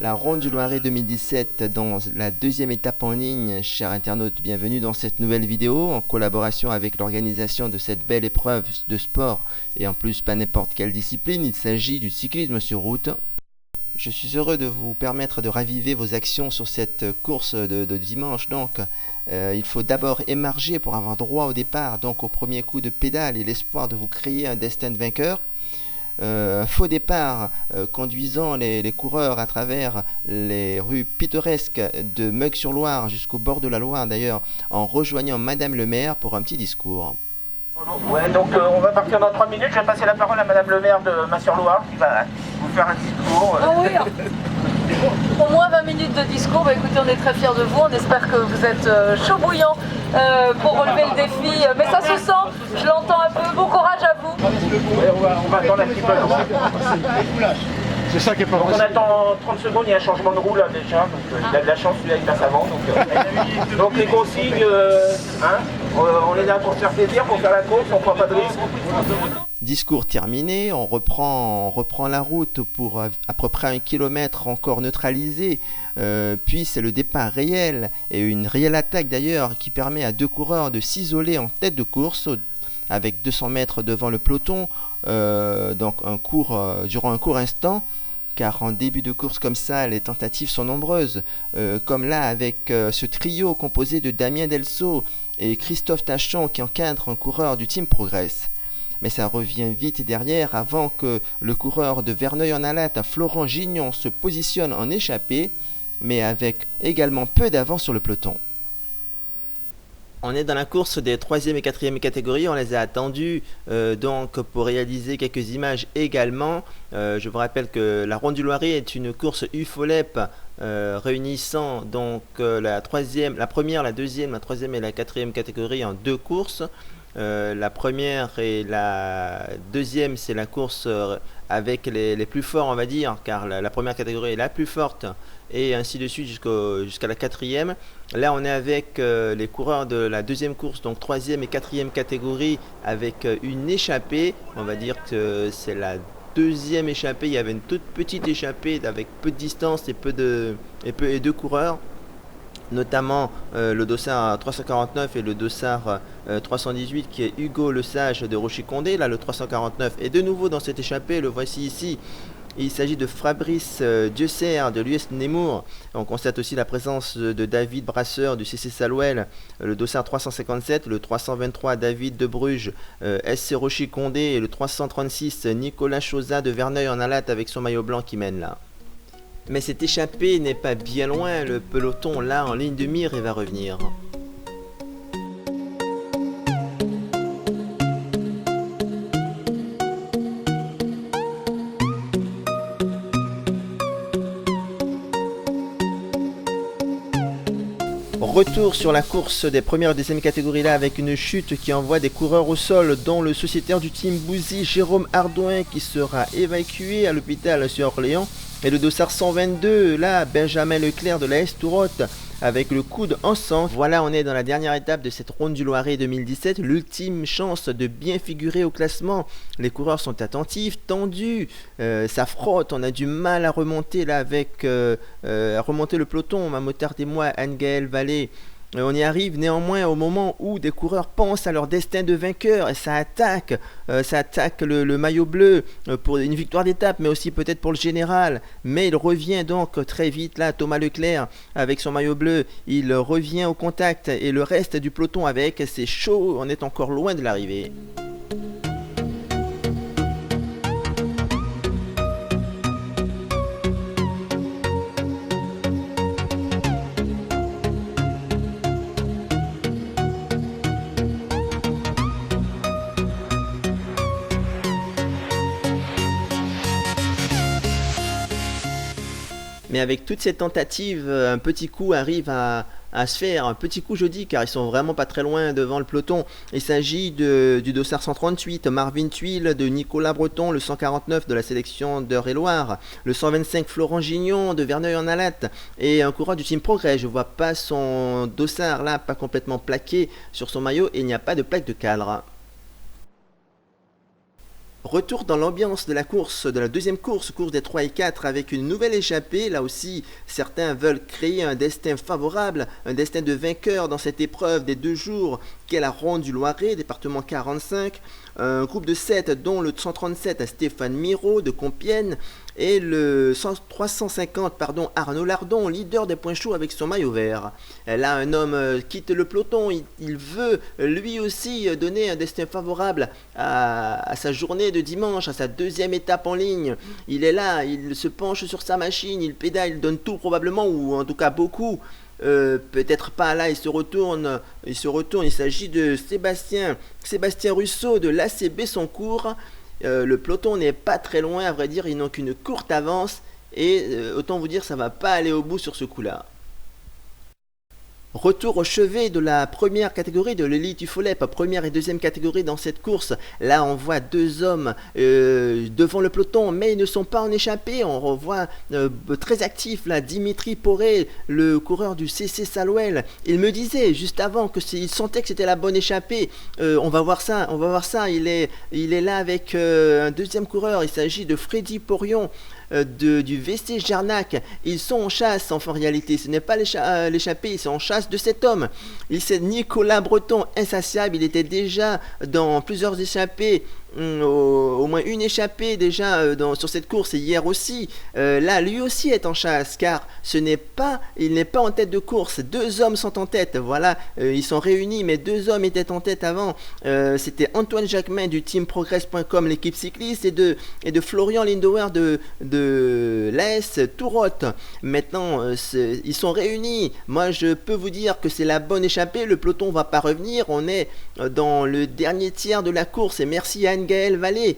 La Ronde du Loiret 2017 dans la deuxième étape en ligne. Chers internautes, bienvenue dans cette nouvelle vidéo en collaboration avec l'organisation de cette belle épreuve de sport et en plus pas n'importe quelle discipline, il s'agit du cyclisme sur route. Je suis heureux de vous permettre de raviver vos actions sur cette course de dimanche. Donc, il faut d'abord émarger pour avoir droit au départ, donc au premier coup de pédale et l'espoir de vous créer un destin de vainqueur. Un faux départ conduisant les coureurs à travers les rues pittoresques de Meug-sur-Loire jusqu'au bord de la Loire d'ailleurs, en rejoignant Madame le maire pour un petit discours. Ouais, donc on va partir dans 3 minutes. Je vais passer la parole à Madame le maire de Mas-sur-Loire qui va vous faire un discours. Ah oui, au moins 20 minutes de discours. Bah, écoutez, on est très fiers de vous. On espère que vous êtes chaud bouillant pour relever le défi. Mais ça se sent, je l'entends un peu. Bon courage à vous. Ouais, on va attendre un petit peu. C'est ça qui est pas On attend 30 secondes, il y a un changement de roue là déjà. Donc, il a de la chance, celui-là il passe avant. Donc les consignes, on est là pour se faire plaisir, pour faire la course, on prend pas de risque. Discours terminé, on reprend la route pour à peu près 1 kilomètre encore neutralisé, puis c'est le départ réel et une réelle attaque d'ailleurs qui permet à deux coureurs de s'isoler en tête de course avec 200 mètres devant le peloton, donc durant un court instant, car en début de course comme ça, les tentatives sont nombreuses, comme là avec ce trio composé de Damien Delso et Christophe Tachon qui encadre un coureur du Team Progress. Mais ça revient vite derrière avant que le coureur de Verneuil-en-Alate, Florent Gignon, se positionne en échappée, mais avec également peu d'avance sur le peloton. On est dans la course des 3e et 4e catégories, on les a attendus donc pour réaliser quelques images également. Je vous rappelle que la Ronde du Loiret est une course UFOLEP réunissant donc la première, la deuxième, la 3e et la 4e catégorie en 2 courses. La première et la deuxième, c'est la course avec les plus forts, on va dire, car la première catégorie est la plus forte, et ainsi de suite jusqu'à la 4e. Là, on est avec les coureurs de la deuxième course, donc 3e et 4e catégorie, avec une échappée. On va dire que c'est la deuxième échappée. Il y avait une toute petite échappée avec peu de distance et deux coureurs, notamment le dossard 349 et le dossard 318 qui est Hugo Le Sage de Rocher-Condé. Là, le 349 est de nouveau dans cette échappée, le voici ici. Il s'agit de Fabrice Dieuser de l'US Nemours. On constate aussi la présence de David Brasseur du CC Salouel, le dossard 357, le 323 David de Bruges, SC Rocher-Condé, et le 336 Nicolas Chauza de Verneuil-en-Alate avec son maillot blanc qui mène là. Mais cette échappée n'est pas bien loin, le peloton là en ligne de mire et va revenir. Retour sur la course des premières et deuxième catégories là avec une chute qui envoie des coureurs au sol, dont le sociétaire du team Bouzy, Jérôme Ardouin, qui sera évacué à l'hôpital sur Orléans. Et le dossard 122, là, Benjamin Leclerc de la S-Tourotte, avec le coude en sang. Voilà, on est dans la dernière étape de cette Ronde du Loiret 2017, l'ultime chance de bien figurer au classement. Les coureurs sont attentifs, tendus, ça frotte, on a du mal à remonter là à remonter le peloton, Mamotard et moi, Anne-Gaëlle Vallée. On y arrive néanmoins au moment où des coureurs pensent à leur destin de vainqueur et ça attaque le maillot bleu pour une victoire d'étape, mais aussi peut-être pour le général. Mais il revient donc très vite là, Thomas Leclerc avec son maillot bleu, il revient au contact et le reste du peloton avec, c'est chaud, on est encore loin de l'arrivée. Mais avec toutes ces tentatives, un petit coup arrive à se faire, un petit coup je dis, car ils sont vraiment pas très loin devant le peloton. Il s'agit du dossard 138, Marvin Tuile de Nicolas Breton, le 149 de la sélection d'Eure-et-Loire, le 125 Florent Gignon de Verneuil-en-Alate, et un coureur du Team Progrès. Je vois pas son dossard là, pas complètement plaqué sur son maillot, et il n'y a pas de plaque de cadre. Retour dans l'ambiance de la course, de la deuxième course des 3 et 4 avec une nouvelle échappée. Là aussi, certains veulent créer un destin favorable, un destin de vainqueur dans cette épreuve des 2 jours qu'est la Ronde du Loiret, département 45. Un groupe de 7 dont le 137 Stéphane Miro de Compiègne et le 350 Arnaud Lardon, leader des points chauds avec son maillot vert. Là, un homme quitte le peloton, il veut lui aussi donner un destin favorable à sa journée de dimanche, à sa deuxième étape en ligne. Il est là, il se penche sur sa machine, il pédale, il donne tout probablement, ou en tout cas beaucoup. Peut-être pas là, il se retourne, il s'agit de Sébastien Russo de l'ACB Soncourt. Le peloton n'est pas très loin, à vrai dire, ils n'ont qu'une courte avance et autant vous dire ça va pas aller au bout sur ce coup-là. Retour au chevet de la première catégorie de l'élite UFOLEP, première et deuxième catégorie dans cette course. Là, on voit 2 hommes devant le peloton, mais ils ne sont pas en échappée. On revoit très actif là Dimitri Poré, le coureur du CC Salouel. Il me disait juste avant qu'il sentait que c'était la bonne échappée. On va voir ça. Il est là avec un deuxième coureur. Il s'agit de Freddy Porion. Du VC Jarnac. Ils sont en chasse, en réalité. Ce n'est pas l'échappée, ils sont en chasse de cet homme. C'est Nicolas Breton, insatiable. Il était déjà dans plusieurs échappées. Au moins une échappée déjà sur cette course et hier aussi. Là, lui aussi est en chasse car il n'est pas en tête de course. 2 hommes sont en tête. Voilà, ils sont réunis, mais 2 hommes étaient en tête avant. C'était Antoine Jacquemin du team progress.com, l'équipe cycliste, et de Florian Lindauer de l'AS Tourotte. Maintenant, ils sont réunis. Moi, je peux vous dire que c'est la bonne échappée. Le peloton va pas revenir. On est dans le dernier tiers de la course et merci à Gaël Vallée,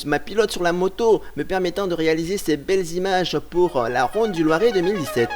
ma pilote sur la moto, me permettant de réaliser ces belles images pour la Ronde du Loiret 2017.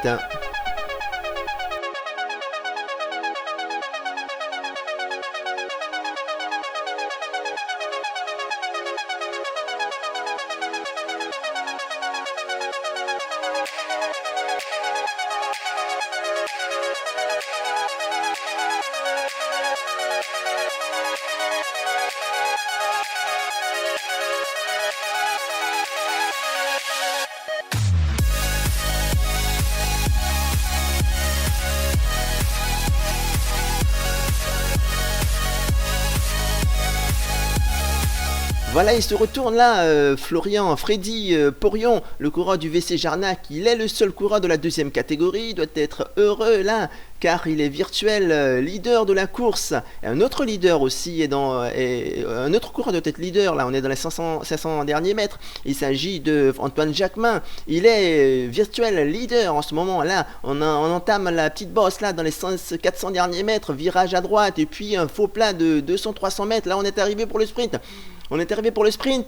Voilà, il se retourne là, Freddy Porion, le coureur du VC Jarnac. Il est le seul coureur de la deuxième catégorie, il doit être heureux là, car il est virtuel leader de la course. Et un autre leader aussi un autre coureur doit être leader, là on est dans les 500 derniers mètres. Il s'agit de Antoine Jacquemin, il est virtuel leader en ce moment là. On entame la petite bosse là dans les 400 derniers mètres, virage à droite et puis un faux plat de 200-300 mètres. Là on est arrivé pour le sprint.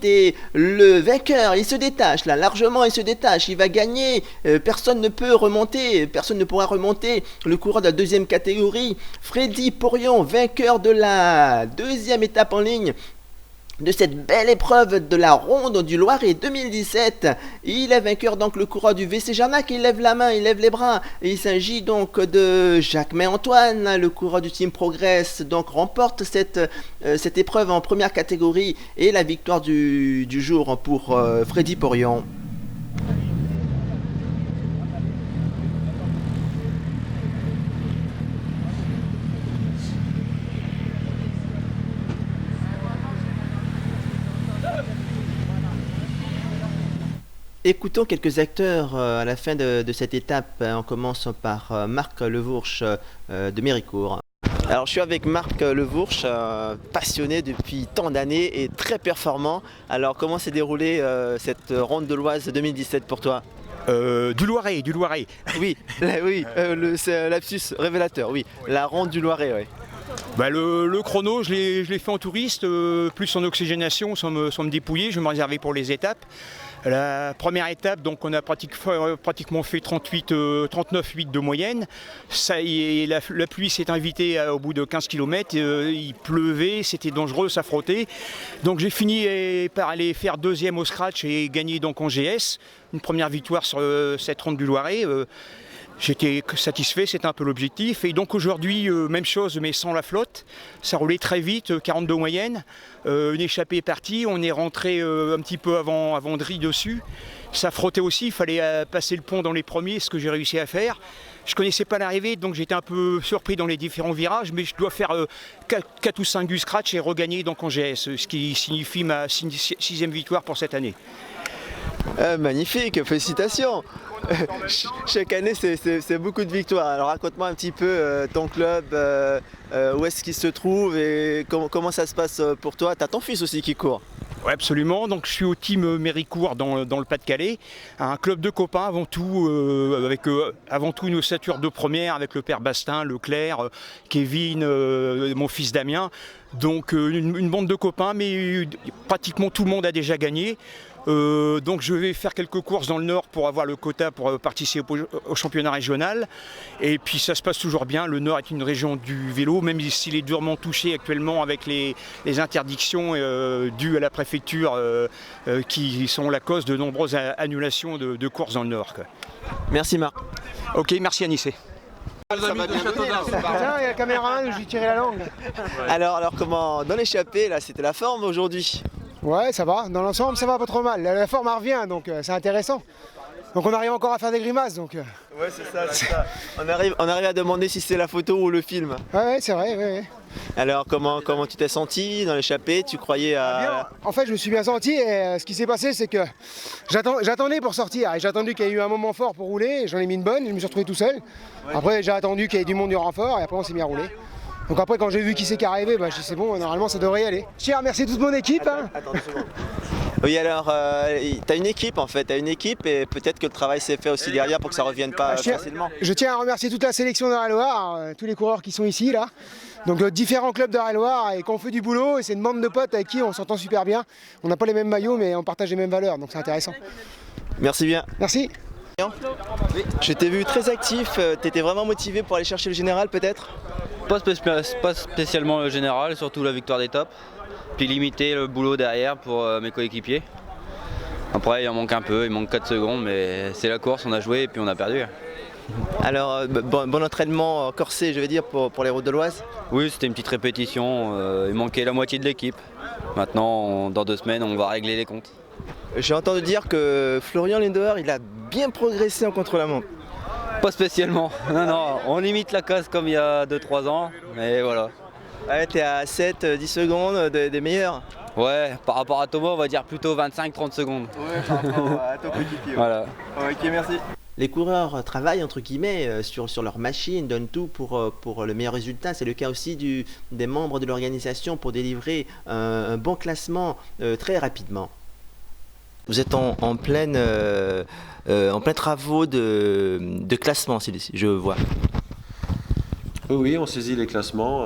Et le vainqueur, il se détache là, largement il se détache, il va gagner, personne ne pourra remonter. Le coureur de la deuxième catégorie, Freddy Porion, vainqueur de la deuxième étape en ligne de cette belle épreuve de la Ronde du Loiret 2017. Il est vainqueur, donc le coureur du VC Jarnac. Il lève la main, il lève les bras. Il s'agit donc de Jacquemin Antoine, le coureur du team Progress, donc remporte cette épreuve en première catégorie et la victoire du jour pour Freddy Porion. Écoutons quelques acteurs à la fin de cette étape. On commence par Marc Levourche de Méricourt. Alors je suis avec Marc Levourche, passionné depuis tant d'années et très performant. Alors comment s'est déroulée cette Ronde de l'Oise 2017 pour toi ? Du Loiret. Oui, c'est un lapsus révélateur, oui. La Ronde du Loiret, oui. Bah le chrono, je l'ai fait en touriste, plus en oxygénation, sans me dépouiller. Je vais me réserver pour les étapes. La première étape, donc on a pratiquement fait 39,8 de moyenne. Ça, la pluie s'est invitée au bout de 15 km, il pleuvait, c'était dangereux, ça frottait. Donc j'ai fini par aller faire deuxième au scratch et gagner donc en GS. Une première victoire sur cette Ronde du Loiret. J'étais satisfait, c'était un peu l'objectif. Et donc aujourd'hui, même chose, mais sans la flotte. Ça roulait très vite, 42 moyenne. Une échappée est partie, on est rentré un petit peu avant Dry dessus. Ça frottait aussi, il fallait passer le pont dans les premiers, ce que j'ai réussi à faire. Je ne connaissais pas l'arrivée, donc j'étais un peu surpris dans les différents virages, mais je dois faire 4 ou 5 du scratch et regagner donc en GS, ce qui signifie ma 6e victoire pour cette année. Magnifique, félicitations. Chaque année, c'est beaucoup de victoires. Alors raconte-moi un petit peu ton club, où est-ce qu'il se trouve et comment ça se passe pour toi. Tu as ton fils aussi qui court. Oui, absolument. Donc, je suis au team Méricourt dans le Pas-de-Calais, un club de copains avant tout, avec avant tout une ossature de première avec le père Bastin, Leclerc, Kevin, mon fils Damien. Donc une bande de copains, mais pratiquement tout le monde a déjà gagné. Donc je vais faire quelques courses dans le Nord pour avoir le quota pour participer au championnat régional. Et puis ça se passe toujours bien. Le Nord est une région du vélo, même s'il est durement touché actuellement avec les interdictions dues à la préfecture qui sont la cause de nombreuses annulations de courses dans le Nord, quoi. Merci Marc. Ok, merci Anissé. Ça va bien donner, là. Tiens, il y a la caméra, je lui tirais la langue. Alors comment, dans l'échappée, là, c'était la forme aujourd'hui? Ouais, ça va. Dans l'ensemble, ça va pas trop mal. La forme elle revient, donc c'est intéressant. Donc on arrive encore à faire des grimaces. Donc, Ouais, c'est ça. On arrive à demander si c'est la photo ou le film. Ouais, c'est vrai. Ouais. Alors comment tu t'es senti dans l'échappée? Tu croyais à... En fait, je me suis bien senti et ce qui s'est passé, c'est que j'attendais pour sortir. Et j'ai attendu qu'il y ait eu un moment fort pour rouler. J'en ai mis une bonne, je me suis retrouvé tout seul. Ouais. Après, j'ai attendu qu'il y ait du monde du renfort et après on s'est mis à rouler. Donc après, quand j'ai vu qui c'est qui arrivait, je dis c'est bon, normalement ça devrait y aller. Je tiens à remercier toute mon équipe. Attends 2 secondes. Oui, alors, tu as une équipe en fait, et peut-être que le travail s'est fait aussi derrière pour que ça ne revienne pas facilement. Je tiens à remercier toute la sélection d'Eure-et-Loir, tous les coureurs qui sont ici, là. Donc différents clubs d'Eure-et-Loir et qu'on fait du boulot, et c'est une bande de potes avec qui on s'entend super bien. On n'a pas les mêmes maillots, mais on partage les mêmes valeurs, donc c'est intéressant. Merci bien. Merci. Je t'ai vu très actif, tu étais vraiment motivé pour aller chercher le général peut-être? Pas spécialement le général, surtout la victoire d'étape. Puis limiter le boulot derrière pour mes coéquipiers. Après il en manque un peu, il manque 4 secondes, mais c'est la course, on a joué et puis on a perdu. Alors bon entraînement corsé je veux dire pour les routes de l'Oise? Oui, c'était une petite répétition, il manquait la moitié de l'équipe. Maintenant dans 2 semaines on va régler les comptes. J'ai entendu dire que Florian Lindauer il a bien progressé en contre-la-montre. Pas spécialement, non, on limite la casse comme il y a 2-3 ans, mais voilà. Ouais, t'es à 7-10 secondes des meilleurs. Ouais, par rapport à Thomas, on va dire plutôt 25-30 secondes. Ouais, par rapport à ton coéquipier. Voilà. Ok, merci. Les coureurs travaillent entre guillemets sur leur machine, donnent tout pour le meilleur résultat. C'est le cas aussi des membres de l'organisation pour délivrer un bon classement très rapidement. Vous êtes en plein travaux de classement, si je vois. Oui, on saisit les classements,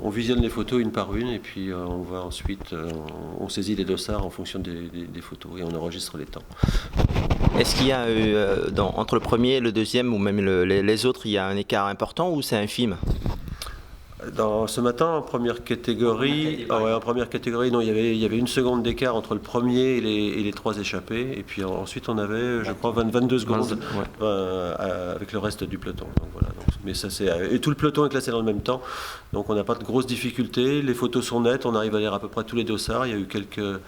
on visionne les photos une par une et puis on va ensuite, on saisit les dossards en fonction des photos et on enregistre les temps. Est-ce qu'il y a entre le premier et le deuxième ou même les autres, il y a un écart important ou c'est infime? Ce matin, en première catégorie, non, il y avait 1 seconde d'écart entre le premier et les 3 échappés. Et puis ensuite, on avait, je crois, 22 secondes avec le reste du peloton. Donc, voilà, mais ça, et tout le peloton est classé dans le même temps. Donc on n'a pas de grosses difficultés. Les photos sont nettes. On arrive à lire à peu près tous les dossards. Il y a eu quelques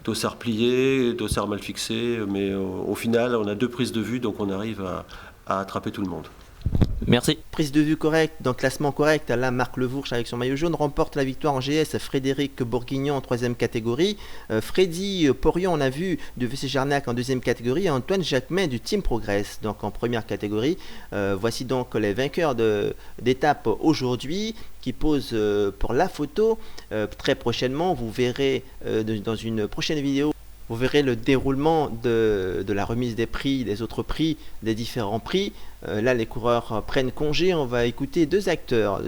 dossards pliés, dossards mal fixés. Mais au final, on a 2 prises de vue. Donc on arrive à attraper tout le monde. Merci. Prise de vue correcte, donc classement correct. Là, Marc Levourche avec son maillot jaune remporte la victoire en GS. Frédéric Bourguignon en 3e catégorie. Freddy Porion, on a vu, de VC Jarnac en 2e catégorie. Et Antoine Jacquemin du Team Progress, donc en première catégorie. Voici donc les vainqueurs d'étape aujourd'hui qui posent pour la photo. Très prochainement, vous verrez dans une prochaine vidéo. Vous verrez le déroulement de la remise des prix, des autres prix, des différents prix. Là, les coureurs prennent congé. On va écouter deux acteurs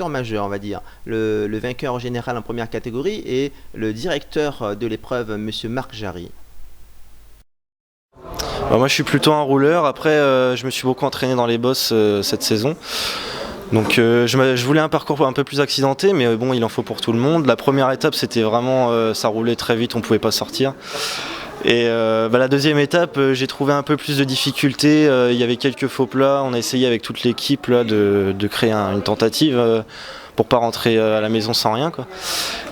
majeurs, on va dire. Le vainqueur général en première catégorie et le directeur de l'épreuve, monsieur Marc Jarry. Moi, je suis plutôt un rouleur. Après, je me suis beaucoup entraîné dans les bosses cette saison. Donc je voulais un parcours un peu plus accidenté, mais bon, il en faut pour tout le monde. La première étape, c'était vraiment, ça roulait très vite, on ne pouvait pas sortir. Et la deuxième étape, j'ai trouvé un peu plus de difficultés. Il y avait quelques faux plats. On a essayé avec toute l'équipe là, de créer une tentative pour pas rentrer à la maison sans rien, quoi.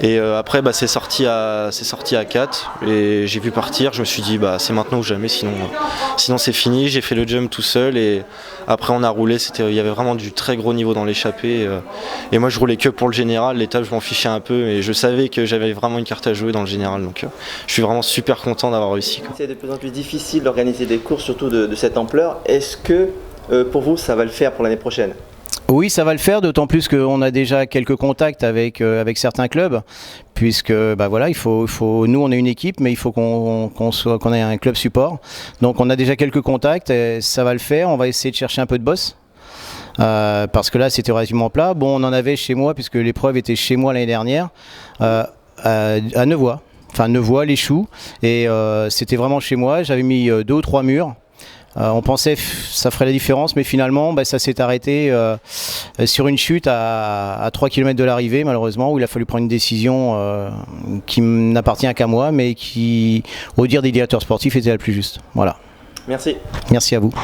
Et après c'est sorti à 4 et j'ai vu partir. Je me suis dit c'est maintenant ou jamais, sinon c'est fini. J'ai fait le jump tout seul et après on a roulé. Il y avait vraiment du très gros niveau dans l'échappée et moi je roulais que pour le général. L'étape je m'en fichais un peu, mais je savais que j'avais vraiment une carte à jouer dans le général, donc je suis vraiment super content d'avoir réussi, quoi. C'est de plus en plus difficile d'organiser des courses, surtout de cette ampleur. Est-ce que pour vous ça va le faire pour l'année prochaine? Oui, ça va le faire, d'autant plus qu'on a déjà quelques contacts avec certains clubs, puisque il faut, nous on est une équipe, mais il faut qu'on ait un club support. Donc on a déjà quelques contacts, et ça va le faire. On va essayer de chercher un peu de boss, parce que là c'était relativement plat. Bon, on en avait chez moi, puisque l'épreuve était chez moi l'année dernière, à Nevoy. Enfin Nevoy, les Choux, et c'était vraiment chez moi. J'avais mis 2 ou 3 murs. On pensait que ça ferait la différence, mais finalement ça s'est arrêté sur une chute à 3 km de l'arrivée, malheureusement, où il a fallu prendre une décision qui n'appartient qu'à moi, mais qui, au dire des directeurs sportifs, était la plus juste. Voilà. Merci. Merci à vous.